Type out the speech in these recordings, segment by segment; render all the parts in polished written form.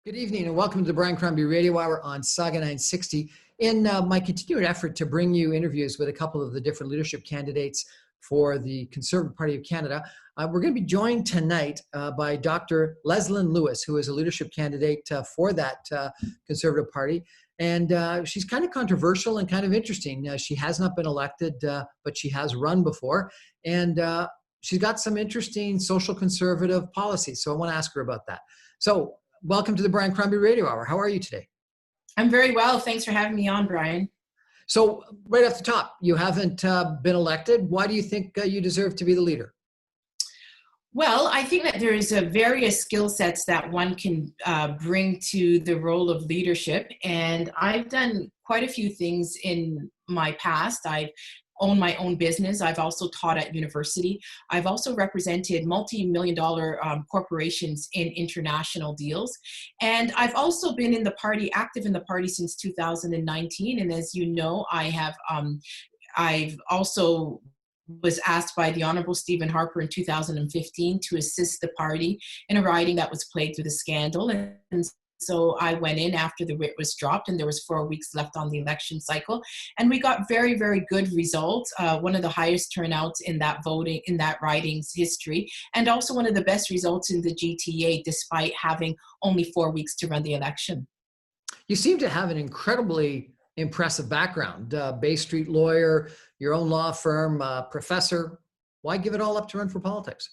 Good evening and welcome to the Brian Crombie Radio Hour on Saga 960. In my continued effort to bring you interviews with a couple of the different leadership candidates for the Conservative Party of Canada, we're going to be joined tonight by Dr. Leslyn Lewis, who is a leadership candidate for that Conservative Party. And she's kind of controversial and kind of interesting. She has not been elected, but she has run before. And she's got some interesting social conservative policies. So I want to ask her about that. So welcome to the Brian Crombie Radio Hour. How are you today? I'm very well. Thanks for having me on, Brian. So right off the top, you haven't been elected. Why do you think you deserve to be the leader? Well, I think that there's various skill sets that one can bring to the role of leadership. And I've done quite a few things in my past. I've owned my own business. I've also taught at university. I've also represented multi-million-dollar corporations in international deals. And I've also been in the party, active in the party since 2019. And as you know, I've also was asked by the Honorable Stephen Harper in 2015 to assist the party in a riding that was plagued with a scandal. And so I went in after the writ was dropped and there was 4 weeks left on the election cycle. And we got very, very good results. One of the highest turnouts in that voting, in that riding's history. And also one of the best results in the GTA, despite having only 4 weeks to run the election. You seem to have an incredibly impressive background. Bay Street lawyer, your own law firm, professor. Why give it all up to run for politics?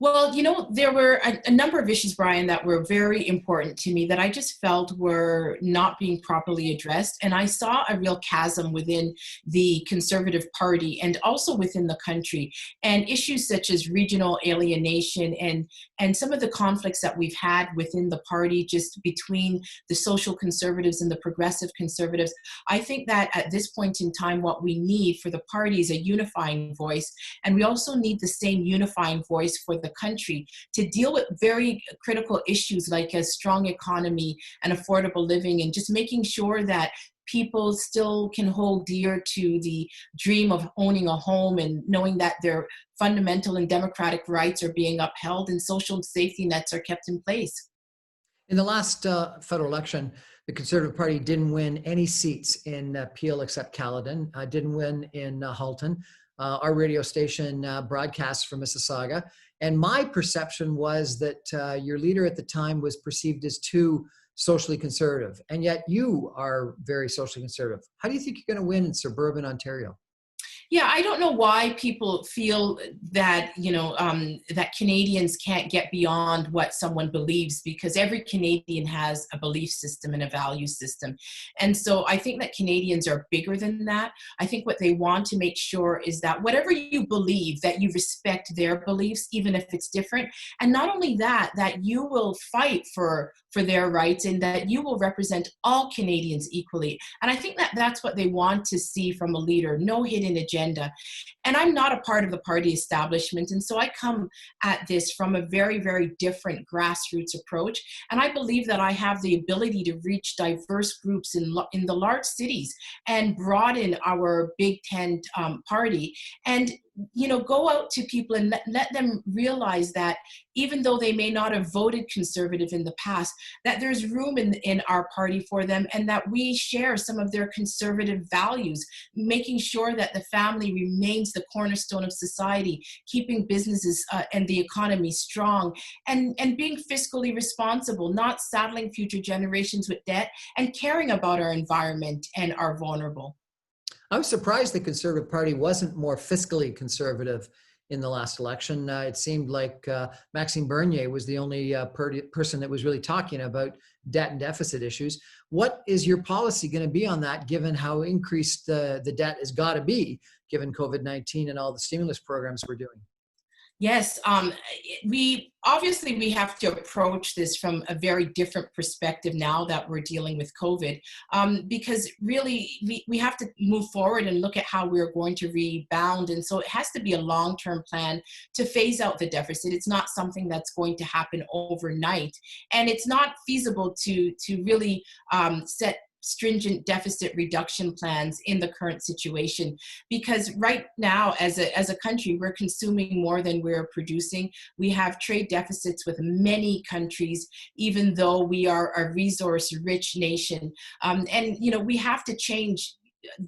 Well, you know, there were a number of issues, Brian, that were very important to me that I just felt were not being properly addressed. And I saw a real chasm within the Conservative Party and also within the country. And issues such as regional alienation and some of the conflicts that we've had within the party, just between the social conservatives and the progressive conservatives. I think that at this point in time, what we need for the party is a unifying voice. And we also need the same unifying voice for the country to deal with very critical issues like a strong economy and affordable living, and just making sure that people still can hold dear to the dream of owning a home and knowing that their fundamental and democratic rights are being upheld and social safety nets are kept in place. In the last federal election, the Conservative Party didn't win any seats in Peel except Caledon, didn't win in Halton. Our radio station broadcasts from Mississauga. And my perception was that your leader at the time was perceived as too socially conservative. And yet you are very socially conservative. How do you think you're going to win in suburban Ontario? Yeah, I don't know why people feel that, that Canadians can't get beyond what someone believes, because every Canadian has a belief system and a value system. And so I think that Canadians are bigger than that. I think what they want to make sure is that whatever you believe, that you respect their beliefs, even if it's different. And not only that, that you will fight for their rights and that you will represent all Canadians equally. And I think that that's what they want to see from a leader, no hidden agenda. And I'm not a part of the party establishment. And so I come at this from a very, very different grassroots approach. And I believe that I have the ability to reach diverse groups in the large cities and broaden our Big Ten party. And go out to people and let them realize that even though they may not have voted conservative in the past, that there's room in our party for them, and that we share some of their conservative values, making sure that the family remains the cornerstone of society, keeping businesses and the economy strong, and being fiscally responsible, not saddling future generations with debt, and caring about our environment and our vulnerable. I was surprised the Conservative Party wasn't more fiscally conservative in the last election. It seemed like Maxime Bernier was the only person that was really talking about debt and deficit issues. What is your policy going to be on that, given how increased the debt has got to be, given COVID-19 and all the stimulus programs we're doing? Yes, we have to approach this from a very different perspective now that we're dealing with COVID, because really we have to move forward and look at how we're going to rebound. And so it has to be a long-term plan to phase out the deficit. It's not something that's going to happen overnight, and it's not feasible to really set stringent deficit reduction plans in the current situation, because right now as a country, we're consuming more than we're producing. We have trade deficits with many countries, even though we are a resource rich nation. And we have to change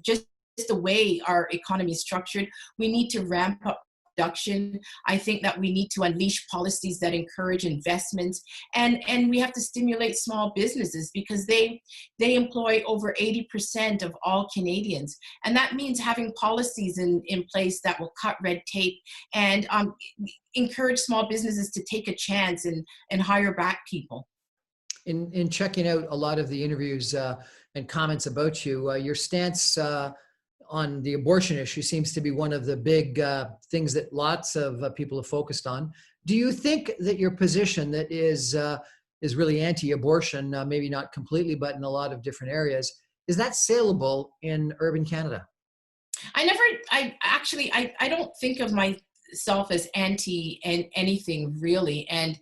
just the way our economy is structured. We need to ramp up production. I think that we need to unleash policies that encourage investments, and we have to stimulate small businesses, because they employ over 80% of all Canadians. And that means having policies in place that will cut red tape and encourage small businesses to take a chance and hire back people. In checking out a lot of the interviews and comments about you, your stance on the abortion issue seems to be one of the big things that lots of people have focused on. Do you think that your position that is really anti-abortion, maybe not completely, but in a lot of different areas, is that saleable in urban Canada? I don't think of myself as anti anything really. And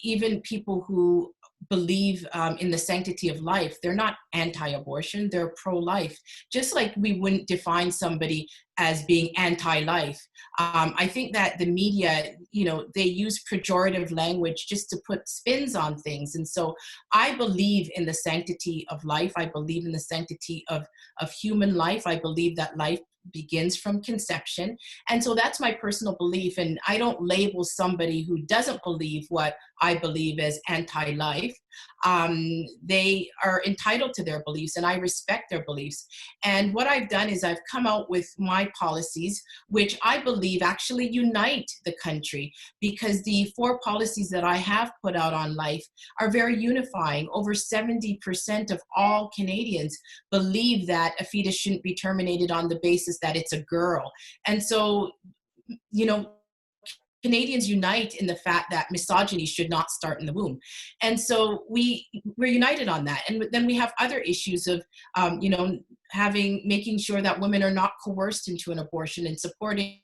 even people who believe in the sanctity of life, they're not anti-abortion, they're pro-life. Just like we wouldn't define somebody as being anti-life. I think that the media, they use pejorative language just to put spins on things. And so I believe in the sanctity of life. I believe in the sanctity of human life. I believe that life begins from conception. And so that's my personal belief. And I don't label somebody who doesn't believe what I believe as anti-life. They are entitled to their beliefs, and I respect their beliefs. And what I've done is I've come out with my policies, which I believe actually unite the country, because the 4 policies that I have put out on life are very unifying. Over 70% of all Canadians believe that a fetus shouldn't be terminated on the basis that it's a girl. And so, Canadians unite in the fact that misogyny should not start in the womb. And so we're united on that. And then we have other issues of, making sure that women are not coerced into an abortion, and supporting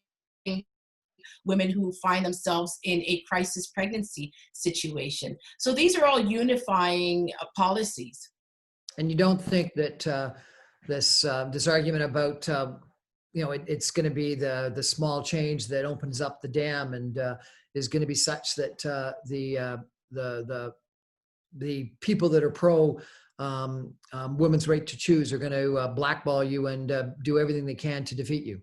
women who find themselves in a crisis pregnancy situation. So these are all unifying policies. And you don't think that this argument about it's going to be the small change that opens up the dam and is going to be such that the people that are pro women's right to choose are going to blackball you and do everything they can to defeat you?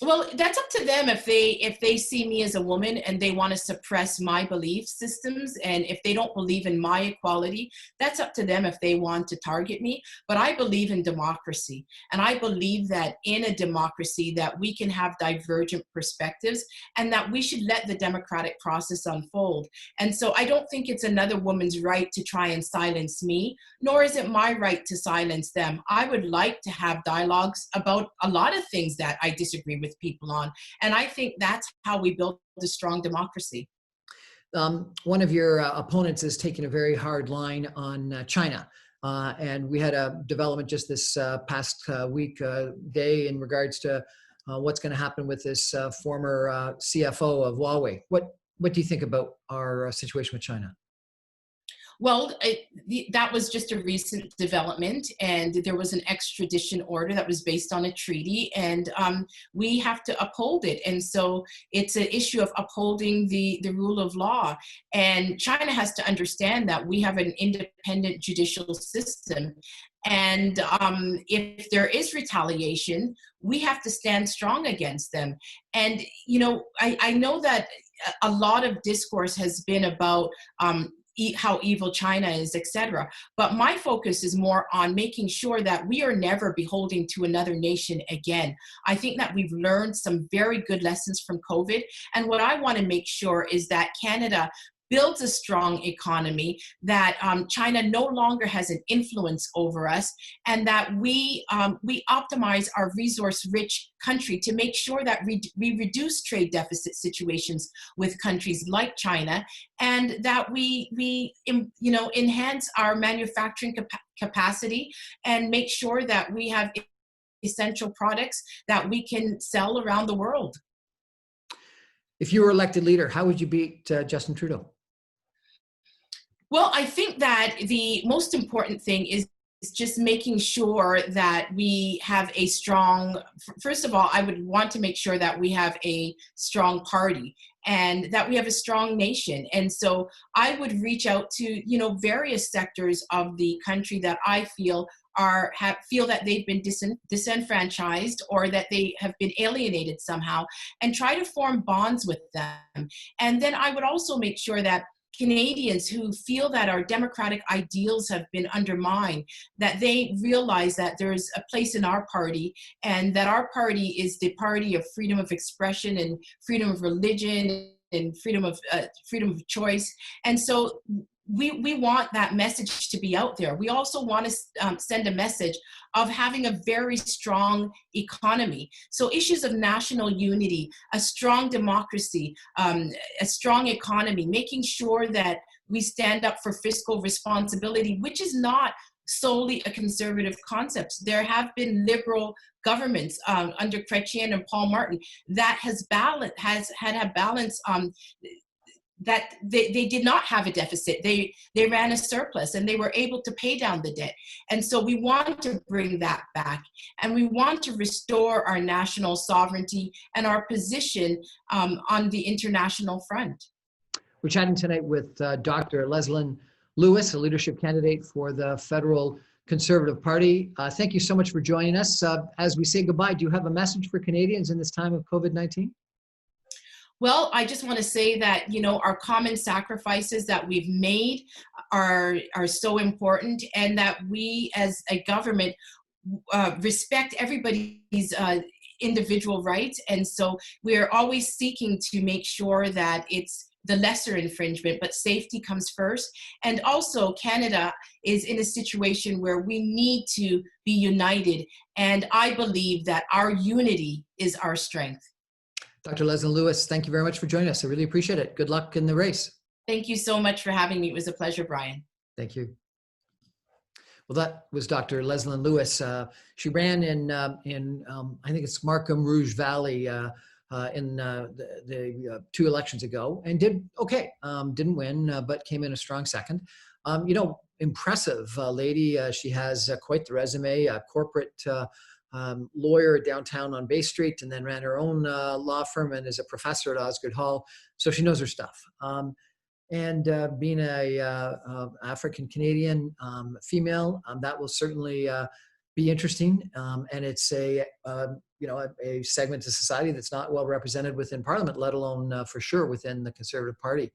Well, that's up to them. If they see me as a woman and they want to suppress my belief systems, and if they don't believe in my equality, that's up to them if they want to target me. But I believe in democracy, and I believe that in a democracy that we can have divergent perspectives, and that we should let the democratic process unfold. And so I don't think it's another woman's right to try and silence me, nor is it my right to silence them. I would like to have dialogues about a lot of things that I disagree with people on. And I think that's how we build a strong democracy. One of your opponents is taking a very hard line on China. And we had a development just this past day in regards to what's going to happen with this former CFO of Huawei. What do you think about our situation with China? Well, that was just a recent development, and there was an extradition order that was based on a treaty, and we have to uphold it. And so it's an issue of upholding the rule of law. And China has to understand that we have an independent judicial system. And if there is retaliation, we have to stand strong against them. And, I know that a lot of discourse has been about how evil China is, etc. But my focus is more on making sure that we are never beholden to another nation again. I think that we've learned some very good lessons from COVID. And what I want to make sure is that Canada builds a strong economy, that China no longer has an influence over us, and that we optimize our resource-rich country to make sure that we reduce trade deficit situations with countries like China, and that we enhance our manufacturing capacity and make sure that we have essential products that we can sell around the world. If you were elected leader, how would you beat Justin Trudeau? Well, I think that the most important thing is just making sure that we have a strong, first of all, I would want to make sure that we have a strong party and that we have a strong nation. And so I would reach out to, various sectors of the country that I feel feel that they've been disenfranchised or that they have been alienated somehow, and try to form bonds with them. And then I would also make sure that Canadians who feel that our democratic ideals have been undermined, that they realize that there's a place in our party, and that our party is the party of freedom of expression and freedom of religion and freedom of choice. And so we want that message to be out there. We also want to send a message of having a very strong economy. So issues of national unity, a strong democracy, a strong economy, making sure that we stand up for fiscal responsibility, which is not solely a conservative concept. There have been liberal governments under Chrétien and Paul Martin that had a balance that they did not have a deficit. They ran a surplus and they were able to pay down the debt. And so we want to bring that back, and we want to restore our national sovereignty and our position on the international front. We're chatting tonight with Dr. Leslyn Lewis, a leadership candidate for the Federal Conservative Party. Thank you so much for joining us. As we say goodbye, do you have a message for Canadians in this time of COVID-19? Well, I just want to say that, our common sacrifices that we've made are so important, and that we as a government respect everybody's individual rights. And so we're always seeking to make sure that it's the lesser infringement, but safety comes first. And also Canada is in a situation where we need to be united. And I believe that our unity is our strength. Dr. Leslyn Lewis, thank you very much for joining us. I really appreciate it. Good luck in the race. Thank you so much for having me. It was a pleasure, Brian. Thank you. Well, that was Dr. Leslyn Lewis. She ran in I think it's Markham Rouge Valley in the 2 elections ago, and did okay. Didn't win, but came in a strong second. Impressive lady. She has quite the resume, a corporate lawyer downtown on Bay Street, and then ran her own law firm and is a professor at Osgoode Hall. So she knows her stuff. And being a African Canadian female, that will certainly be interesting. And it's a segment of society that's not well represented within Parliament, let alone for sure within the Conservative Party.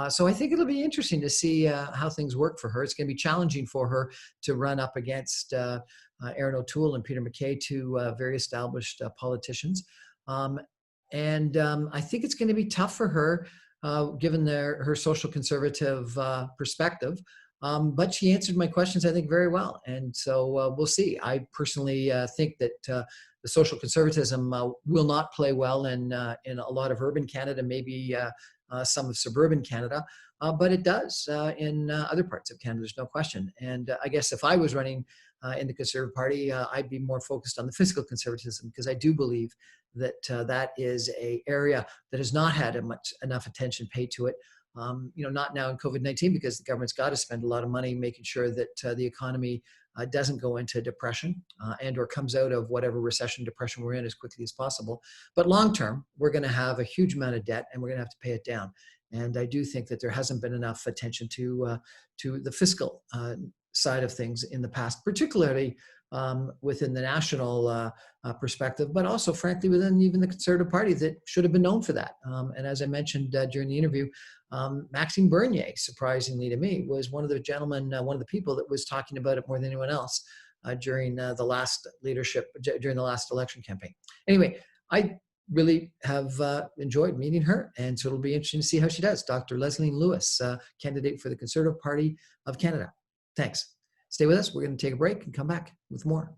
So I think it'll be interesting to see how things work for her. It's going to be challenging for her to run up against Aaron O'Toole and Peter MacKay, 2 very established politicians. And I think it's going to be tough for her, given her social conservative perspective. But she answered my questions, I think, very well. And so we'll see. I personally think that the social conservatism will not play well in a lot of urban Canada, maybe some of suburban Canada, but it does in other parts of Canada, there's no question. And I guess if I was running in the Conservative Party, I'd be more focused on the fiscal conservatism, because I do believe that that is an area that has not had enough attention paid to it. Not now in COVID-19, because the government's got to spend a lot of money making sure that the economy doesn't go into depression and or comes out of whatever depression we're in as quickly as possible. But long term, we're going to have a huge amount of debt, and we're going to have to pay it down. And I do think that there hasn't been enough attention to the fiscal side of things in the past, particularly within the national perspective, but also, frankly, within even the Conservative Party that should have been known for that. And as I mentioned during the interview, Maxime Bernier, surprisingly to me, was one of the gentlemen, one of the people that was talking about it more than anyone else during the last election campaign. Anyway, I really have enjoyed meeting her, and so it'll be interesting to see how she does. Dr. Leslyn Lewis, candidate for the Conservative Party of Canada. Thanks. Stay with us. We're going to take a break and come back with more.